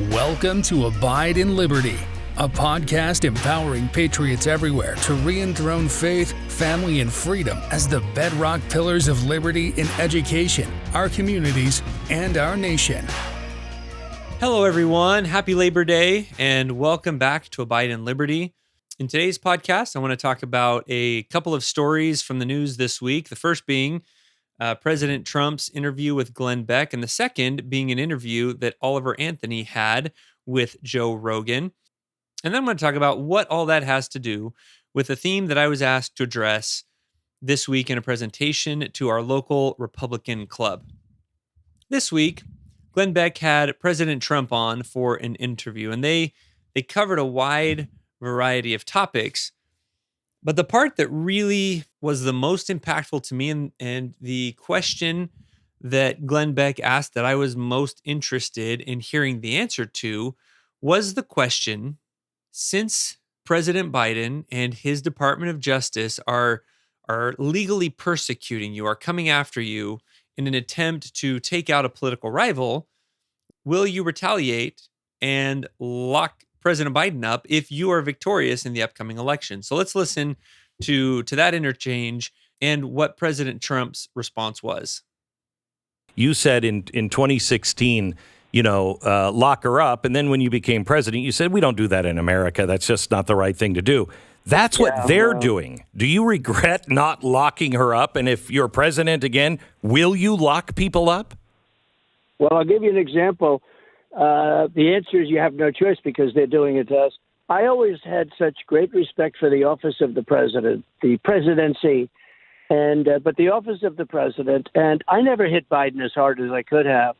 Welcome to Abide in Liberty, a podcast empowering patriots everywhere to re-enthrone faith, family, and freedom as the bedrock pillars of liberty in education, our communities, and our nation. Hello, everyone. Happy Labor Day, and welcome back to Abide in Liberty. In today's podcast, I want to talk about a couple of stories from the news this week. The first being President Trump's interview with Glenn Beck, and the second being an interview that Oliver Anthony had with Joe Rogan. And then I'm going to talk about what all that has to do with a theme that I was asked to address this week in a presentation to our local Republican club. This week, Glenn Beck had President Trump on for an interview, and they covered a wide variety of topics. But the part that really was the most impactful to me and the question that Glenn Beck asked that I was most interested in hearing the answer to was the question, since President Biden and his Department of Justice are legally persecuting you, are coming after you in an attempt to take out a political rival, will you retaliate and lock President Biden up if you are victorious in the upcoming election? So let's listen to that interchange and what President Trump's response was. You said in 2016, lock her up. And then when you became president, you said, we don't do that in America. That's just not the right thing to do. That's what they're doing. Do you regret not locking her up? And if you're president again, will you lock people up? Well, I'll give you an example. The answer is you have no choice because they're doing it to us. I always had such great respect for the office of the president, the presidency, but the office of the president, and I never hit Biden as hard as I could have.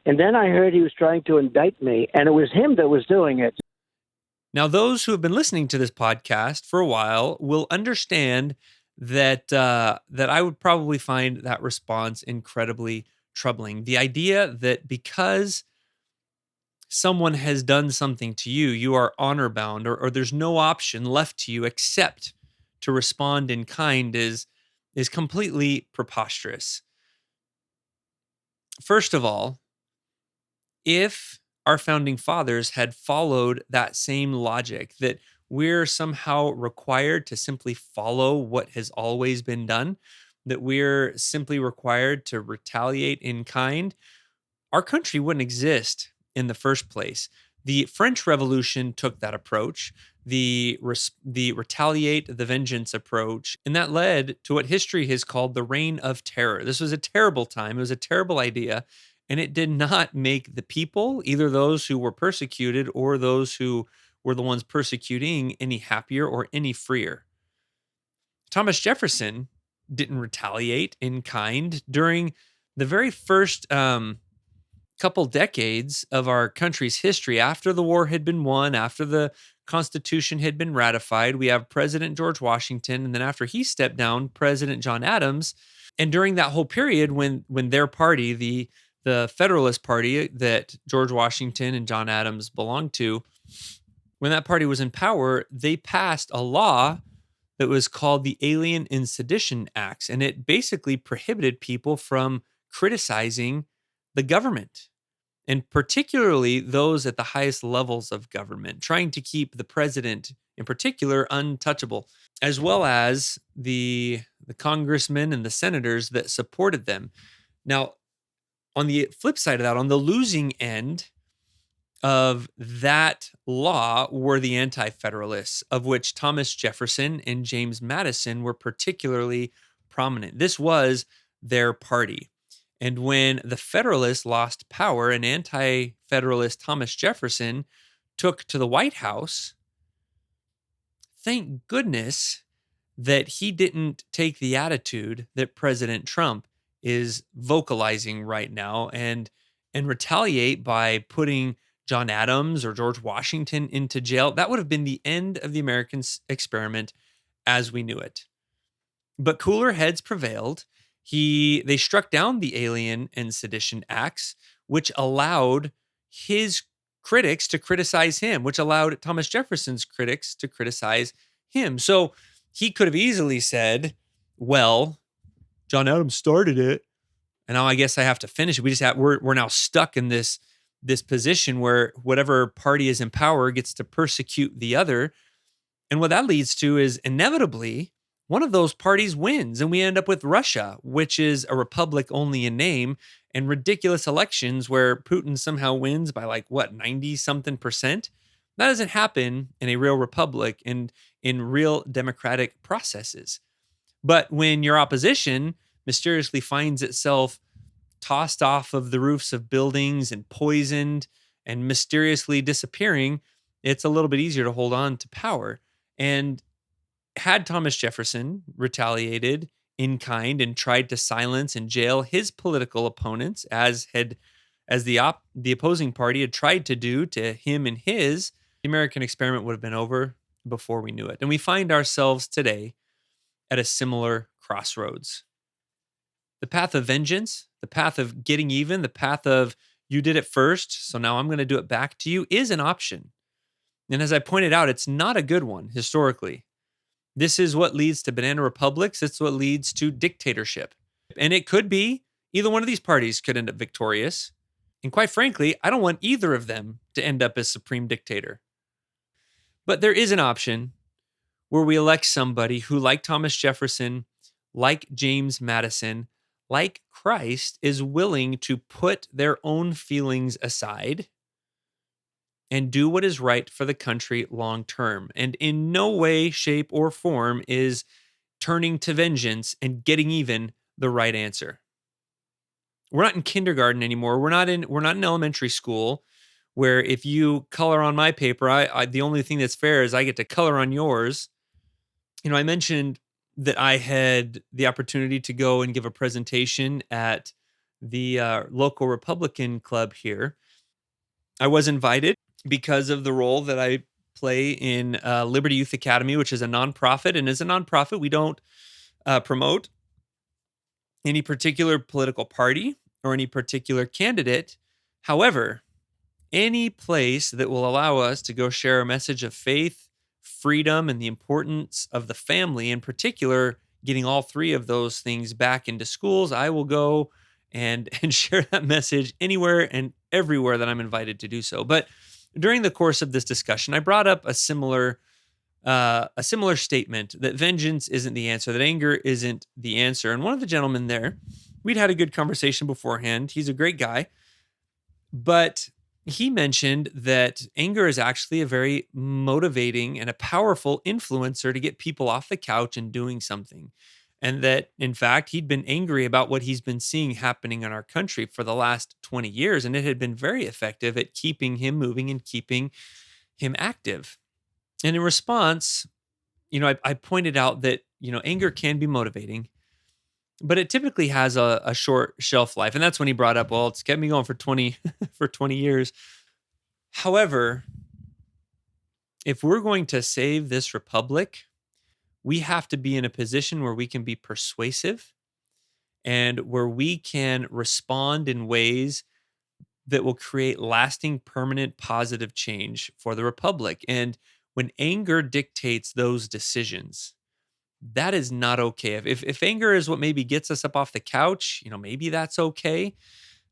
And then I heard he was trying to indict me, and it was him that was doing it. Now, those who have been listening to this podcast for a while will understand that I would probably find that response incredibly troubling. The idea that because someone has done something to you, you are honor bound, or there's no option left to you except to respond in kind is completely preposterous. First of all, if our founding fathers had followed that same logic that we're somehow required to simply follow what has always been done, that we're simply required to retaliate in kind, our country wouldn't exist in the first place. The French Revolution took that approach, the retaliate, the vengeance approach, and that led to what history has called the Reign of Terror. This was a terrible time. It was a terrible idea, and it did not make the people, either those who were persecuted or those who were the ones persecuting, any happier or any freer. Thomas Jefferson didn't retaliate in kind during the very first couple decades of our country's history. After the war had been won, after the Constitution had been ratified, we have President George Washington, and then after he stepped down, President John Adams. And during that whole period, when their party, the Federalist Party that George Washington and John Adams belonged to, when that party was in power, they passed a law that was called the Alien and Sedition Acts, and it basically prohibited people from criticizing the government, and particularly those at the highest levels of government, trying to keep the president in particular untouchable, as well as the congressmen and the senators that supported them. Now, on the flip side of that, on the losing end of that law were the anti-federalists, of which Thomas Jefferson and James Madison were particularly prominent. This was their party. And when the Federalists lost power, an anti-federalist Thomas Jefferson took to the White House, thank goodness that he didn't take the attitude that President Trump is vocalizing right now and retaliate by putting John Adams or George Washington into jail. That would have been the end of the American experiment as we knew it. But cooler heads prevailed. They struck down the Alien and Sedition Acts, which allowed his critics to criticize him, which allowed Thomas Jefferson's critics to criticize him. So he could have easily said, well, John Adams started it, and now I guess I have to finish it. We're now stuck in this this position where whatever party is in power gets to persecute the other. And what that leads to is inevitably one of those parties wins. And we end up with Russia, which is a republic only in name, and ridiculous elections where Putin somehow wins by 90 something percent. That doesn't happen in a real republic and in real democratic processes. But when your opposition mysteriously finds itself tossed off of the roofs of buildings and poisoned and mysteriously disappearing, it's a little bit easier to hold on to power. And had Thomas Jefferson retaliated in kind and tried to silence and jail his political opponents, as the opposing party had tried to do to him and his, the American experiment would have been over before we knew it. And we find ourselves today at a similar crossroads. The path of vengeance, the path of getting even, the path of you did it first, so now I'm going to do it back to you is an option. And as I pointed out, it's not a good one historically. This is what leads to banana republics. It's what leads to dictatorship. And it could be either one of these parties could end up victorious. And quite frankly, I don't want either of them to end up as supreme dictator. But there is an option where we elect somebody who, like Thomas Jefferson, like James Madison, like Christ, is willing to put their own feelings aside and do what is right for the country long term. And in no way, shape, or form is turning to vengeance and getting even the right answer. We're not in kindergarten anymore. We're not in elementary school where if you color on my paper, I the only thing that's fair is I get to color on yours. I mentioned that I had the opportunity to go and give a presentation at the local Republican club here. I was invited because of the role that I play in Liberty Youth Academy, which is a nonprofit. And as a nonprofit, we don't promote any particular political party or any particular candidate. However, any place that will allow us to go share a message of faith, freedom, and the importance of the family, in particular, getting all three of those things back into schools, I will go and share that message anywhere and everywhere that I'm invited to do so. But during the course of this discussion, I brought up a similar statement that vengeance isn't the answer, that anger isn't the answer. And one of the gentlemen there, we'd had a good conversation beforehand. He's a great guy, but he mentioned that anger is actually a very motivating and a powerful influencer to get people off the couch and doing something. And that, in fact, he'd been angry about what he's been seeing happening in our country for the last 20 years. And it had been very effective at keeping him moving and keeping him active. And in response, I pointed out that, anger can be motivating, but it typically has a short shelf life. And that's when he brought up, well, it's kept me going for 20 years. However, if we're going to save this republic, we have to be in a position where we can be persuasive and where we can respond in ways that will create lasting, permanent, positive change for the republic. And when anger dictates those decisions, that is not okay. If anger is what maybe gets us up off the couch, maybe that's okay.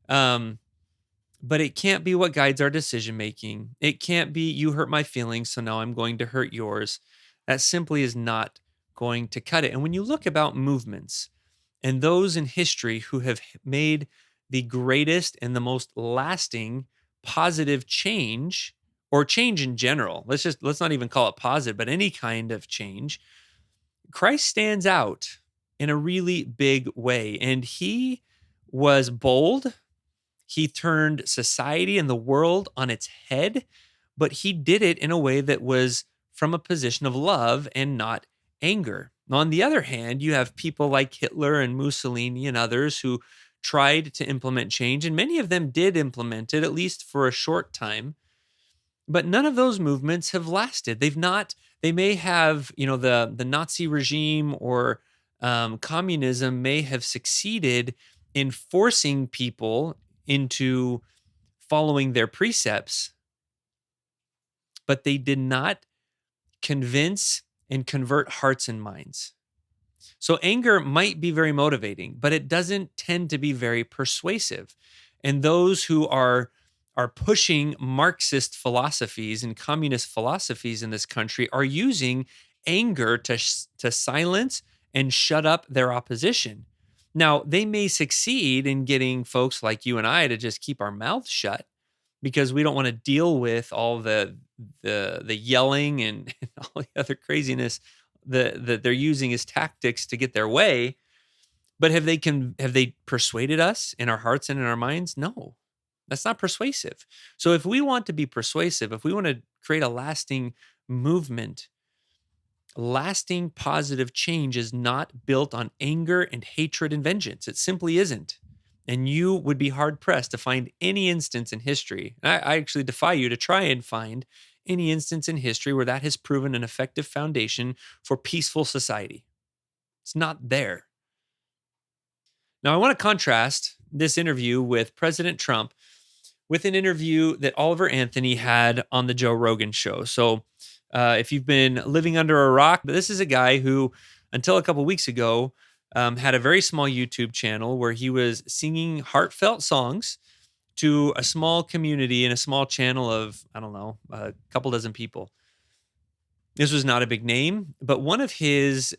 But it can't be what guides our decision making. It can't be you hurt my feelings, so now I'm going to hurt yours. That simply is not going to cut it. And when you look about movements and those in history who have made the greatest and the most lasting positive change, or change in general, let's not even call it positive, but any kind of change, Christ stands out in a really big way. And he was bold. He turned society and the world on its head, but he did it in a way that was from a position of love and not anger. On the other hand, you have people like Hitler and Mussolini and others who tried to implement change, and many of them did implement it, at least for a short time. But none of those movements have lasted. They may have, the Nazi regime or communism may have succeeded in forcing people into following their precepts, but they did not convince and convert hearts and minds. So anger might be very motivating, but it doesn't tend to be very persuasive. And those who are are pushing Marxist philosophies and communist philosophies in this country are using anger to silence and shut up their opposition. Now, they may succeed in getting folks like you and I to just keep our mouths shut because we don't want to deal with all the yelling and, and all the other craziness that they're using as tactics to get their way. But have they persuaded us in our hearts and in our minds? No. That's not persuasive. So if we want to be persuasive, if we want to create a lasting movement, lasting positive change is not built on anger and hatred and vengeance. It simply isn't. And you would be hard pressed to find any instance in history. I actually defy you to try and find any instance in history where that has proven an effective foundation for peaceful society. It's not there. Now, I want to contrast this interview with President Trump with an interview that Oliver Anthony had on the Joe Rogan show. So if you've been living under a rock, this is a guy who, until a couple weeks ago, had a very small YouTube channel where he was singing heartfelt songs to a small community in a small channel of, I don't know, a couple dozen people. This was not a big name, but one of his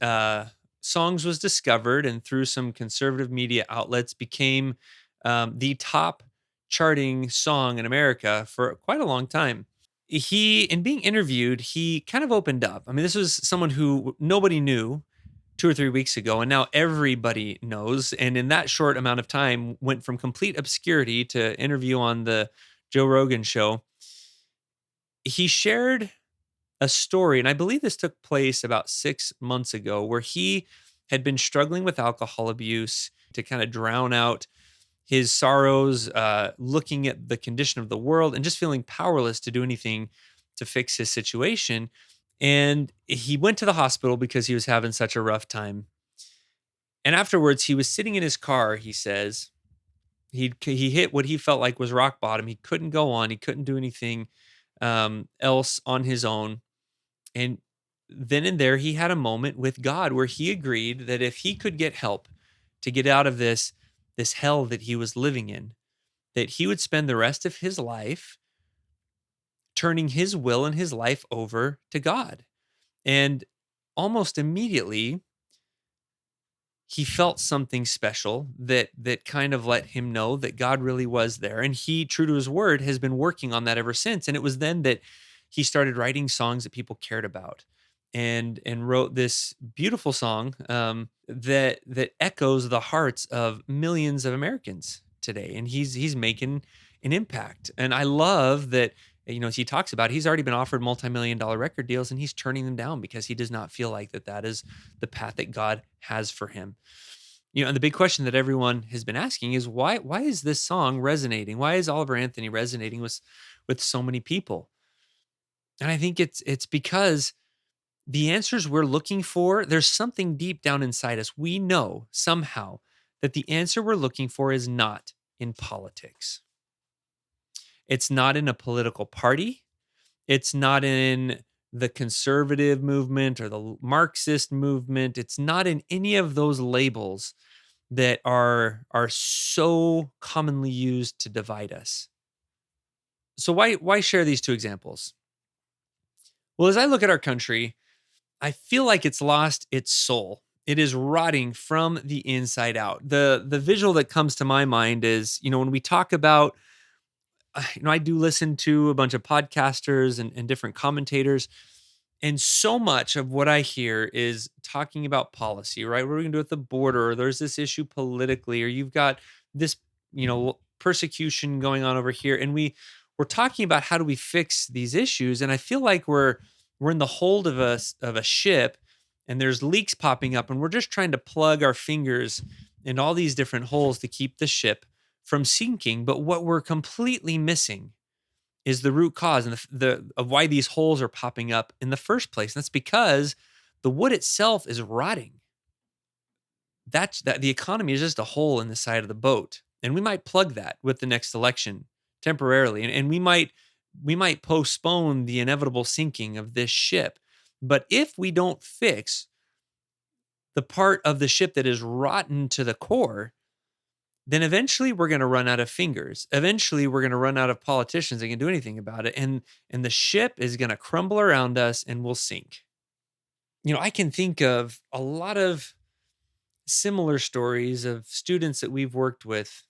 songs was discovered and through some conservative media outlets became the top charting song in America for quite a long time. In being interviewed, he kind of opened up. I mean, this was someone who nobody knew 2 or 3 weeks ago, and now everybody knows. And in that short amount of time, went from complete obscurity to interview on the Joe Rogan show. He shared a story, and I believe this took place about 6 months ago, where he had been struggling with alcohol abuse to kind of drown out his sorrows, looking at the condition of the world and just feeling powerless to do anything to fix his situation. And he went to the hospital because he was having such a rough time. And afterwards, he was sitting in his car, he says. He hit what he felt like was rock bottom. He couldn't go on. He couldn't do anything else on his own. And then and there, he had a moment with God where he agreed that if he could get help to get out of this hell that he was living in, that he would spend the rest of his life turning his will and his life over to God. And almost immediately, he felt something special that kind of let him know that God really was there. And he, true to his word, has been working on that ever since. And it was then that he started writing songs that people cared about, and wrote this beautiful song that echoes the hearts of millions of Americans today. And he's making an impact. And I love that, as he talks about, he's already been offered multi-million-dollar record deals and he's turning them down because he does not feel like that is the path that God has for him. And the big question that everyone has been asking is why is this song resonating? Why is Oliver Anthony resonating with so many people? And I think it's because the answers we're looking for, there's something deep down inside us. We know somehow that the answer we're looking for is not in politics. It's not in a political party. It's not in the conservative movement or the Marxist movement. It's not in any of those labels that are so commonly used to divide us. So why share these two examples? Well, as I look at our country, I feel like it's lost its soul. It is rotting from the inside out. The visual that comes to my mind is, when we talk about, I do listen to a bunch of podcasters and different commentators, and so much of what I hear is talking about policy, right? What are we going to do at the border? Or there's this issue politically, or you've got this, persecution going on over here. And we're talking about how do we fix these issues. And I feel like we're in the hold of a ship, and there's leaks popping up, and we're just trying to plug our fingers in all these different holes to keep the ship from sinking. But what we're completely missing is the root cause and of why these holes are popping up in the first place. And that's because the wood itself is rotting. That the economy is just a hole in the side of the boat, and we might plug that with the next election temporarily, and we might postpone the inevitable sinking of this ship. But if we don't fix the part of the ship that is rotten to the core, then eventually we're going to run out of fingers. Eventually we're going to run out of politicians that can do anything about it. And the ship is going to crumble around us and we'll sink. I can think of a lot of similar stories of students that we've worked with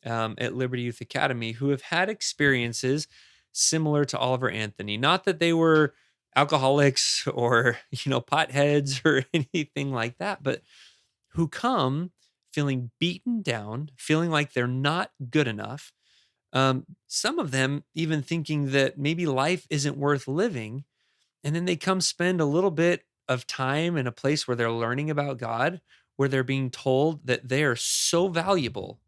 at Liberty Youth Academy who have had experiences similar to Oliver Anthony. Not that they were alcoholics or, potheads or anything like that, but who come feeling beaten down, feeling like they're not good enough. Some of them even thinking that maybe life isn't worth living. And then they come spend a little bit of time in a place where they're learning about God, where they're being told that they are so valuable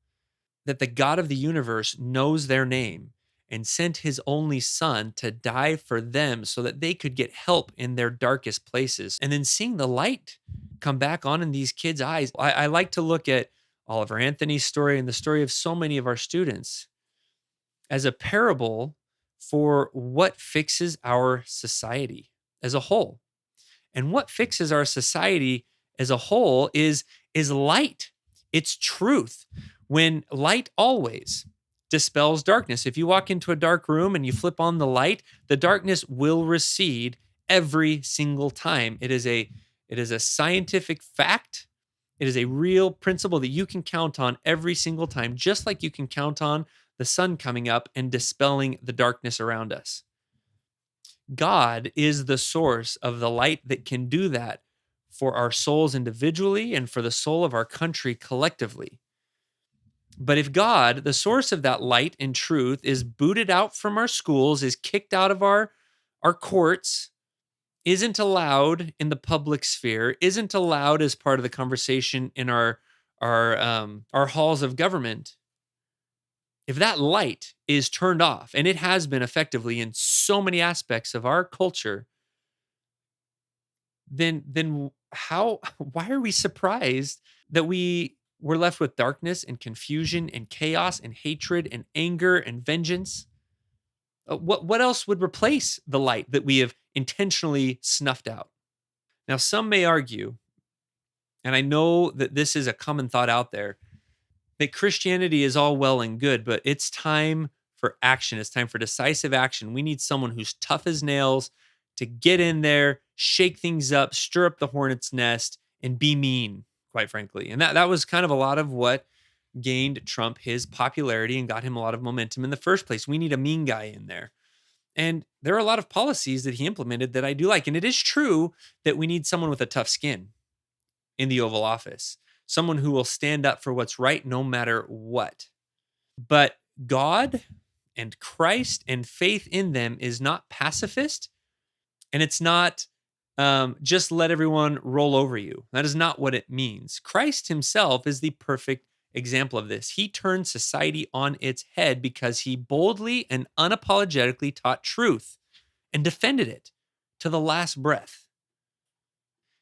that the God of the universe knows their name and sent his only son to die for them so that they could get help in their darkest places. And then seeing the light come back on in these kids' eyes. I like to look at Oliver Anthony's story and the story of so many of our students as a parable for what fixes our society as a whole. And what fixes our society as a whole is light. It's truth. When light always dispels darkness. If you walk into a dark room and you flip on the light, the darkness will recede every single time. It is a scientific fact. It is a real principle that you can count on every single time, just like you can count on the sun coming up and dispelling the darkness around us. God is the source of the light that can do that for our souls individually and for the soul of our country collectively. But if God, the source of that light and truth, is booted out from our schools, is kicked out of our courts, isn't allowed in the public sphere, isn't allowed as part of the conversation in our halls of government, if that light is turned off, and it has been effectively in so many aspects of our culture, then why are we surprised that we're left with darkness and confusion and chaos and hatred and anger and vengeance? What else would replace the light that we have intentionally snuffed out? Now, some may argue, and I know that this is a common thought out there, that Christianity is all well and good, but it's time for action. It's time for decisive action. We need someone who's tough as nails to get in there, shake things up, stir up the hornet's nest, and be mean, quite frankly. And that was kind of a lot of what gained Trump his popularity and got him a lot of momentum in the first place. We need a mean guy in there. And there are a lot of policies that he implemented that I do like. And it is true that we need someone with a tough skin in the Oval Office, someone who will stand up for what's right no matter what. But God and Christ and faith in them is not pacifist, and it's not just let everyone roll over you. That is not what it means. Christ himself is the perfect example of this. He turned society on its head because he boldly and unapologetically taught truth and defended it to the last breath.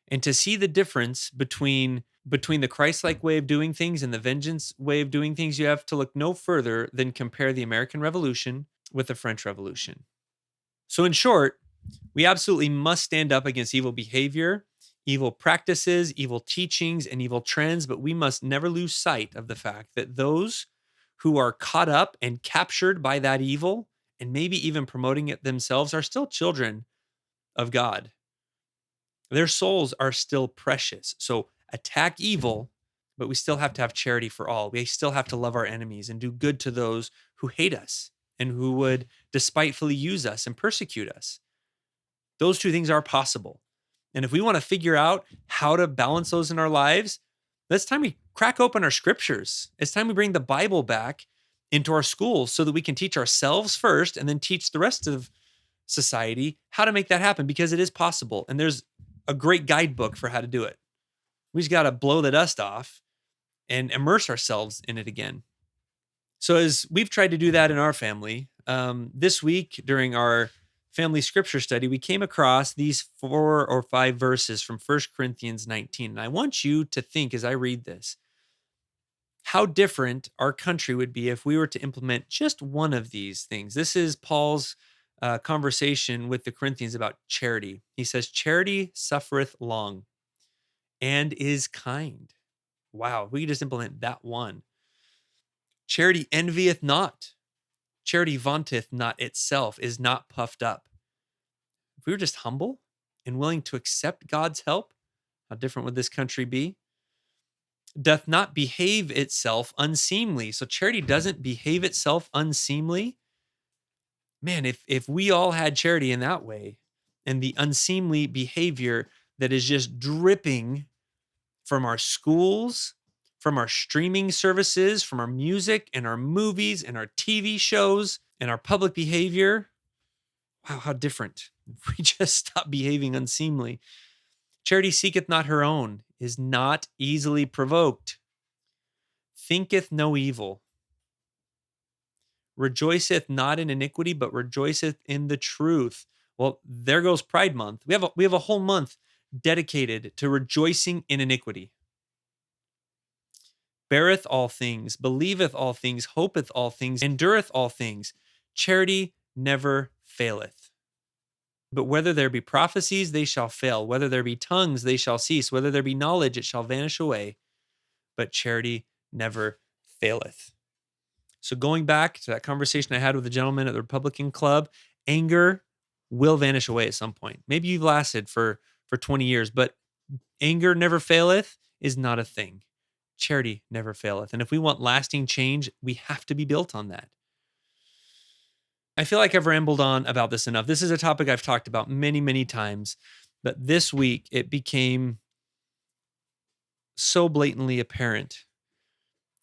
And to see the difference between the Christ-like way of doing things and the vengeance way of doing things, you have to look no further than compare the American Revolution with the French Revolution. So in short, we absolutely must stand up against evil behavior, evil practices, evil teachings, and evil trends, but we must never lose sight of the fact that those who are caught up and captured by that evil, and maybe even promoting it themselves, are still children of God. Their souls are still precious. So attack evil, but we still have to have charity for all. We still have to love our enemies and do good to those who hate us and who would despitefully use us and persecute us. Those two things are possible. And if we want to figure out how to balance those in our lives, it's time we crack open our scriptures. It's time we bring the Bible back into our schools so that we can teach ourselves first and then teach the rest of society how to make that happen, because it is possible. And there's a great guidebook for how to do it. We just got to blow the dust off and immerse ourselves in it again. So as we've tried to do that in our family, this week during our family scripture study, we came across these 4 or 5 verses from 1 Corinthians 19. And I want you to think as I read this, how different our country would be if we were to implement just one of these things. This is Paul's conversation with the Corinthians about charity. He says, charity suffereth long and is kind. Wow, we could just implement that one. Charity envieth not. Charity vaunteth not itself, is not puffed up. If we were just humble and willing to accept God's help, how different would this country be? Doth not behave itself unseemly. So charity doesn't behave itself unseemly. Man, if we all had charity in that way, and the unseemly behavior that is just dripping from our schools, from our streaming services, from our music and our movies and our TV shows and our public behavior, wow, how different. If we just stop behaving unseemly. Charity seeketh not her own, is not easily provoked, thinketh no evil, rejoiceth not in iniquity, but rejoiceth in the truth. Well, there goes Pride Month. We have a whole month dedicated to rejoicing in iniquity. Beareth all things, believeth all things, hopeth all things, endureth all things. Charity never faileth. But whether there be prophecies, they shall fail. Whether there be tongues, they shall cease. Whether there be knowledge, it shall vanish away. But charity never faileth. So going back to that conversation I had with the gentleman at the Republican Club, anger will vanish away at some point. Maybe you've lasted for 20 years, but anger never faileth is not a thing. Charity never faileth. And if we want lasting change, we have to be built on that. I feel like I've rambled on about this enough. This is a topic I've talked about many, many times, but this week it became so blatantly apparent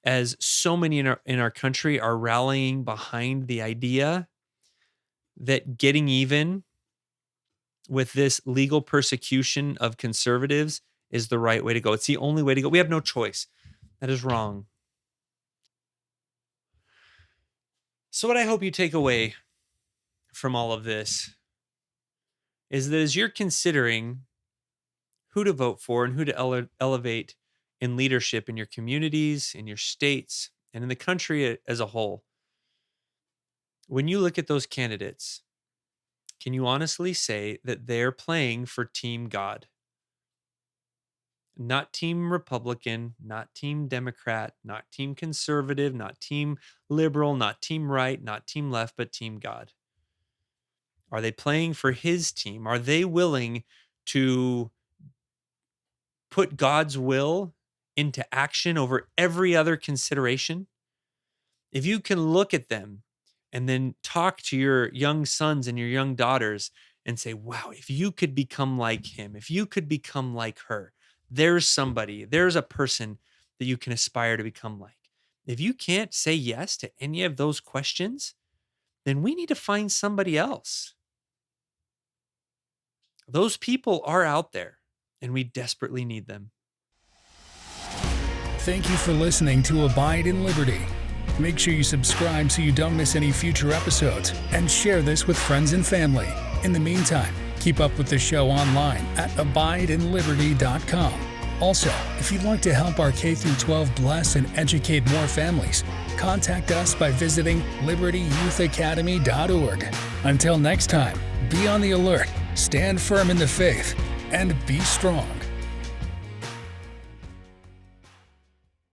as so many in our country are rallying behind the idea that getting even with this legal persecution of conservatives is the right way to go. It's the only way to go. We have no choice. That is wrong. So what I hope you take away from all of this is that as you're considering who to vote for and who to elevate in leadership in your communities, in your states, and in the country as a whole, when you look at those candidates, can you honestly say that they're playing for Team God? Not Team Republican, not Team Democrat, not Team Conservative, not Team Liberal, not Team Right, not Team Left, but Team God. Are they playing for his team? Are they willing to put God's will into action over every other consideration? If you can look at them and then talk to your young sons and your young daughters and say, wow, if you could become like him, if you could become like her, there's a person that you can aspire to become like. If you can't say yes to any of those questions, then we need to find somebody else. Those people are out there, and we desperately need them. Thank you for listening to Abide in Liberty. Make sure you subscribe so you don't miss any future episodes, and share this with friends and family. In the meantime, keep up with the show online at abideinliberty.com. Also, if you'd like to help our K-12 bless and educate more families, contact us by visiting libertyyouthacademy.org. Until next time, be on the alert, stand firm in the faith, and be strong.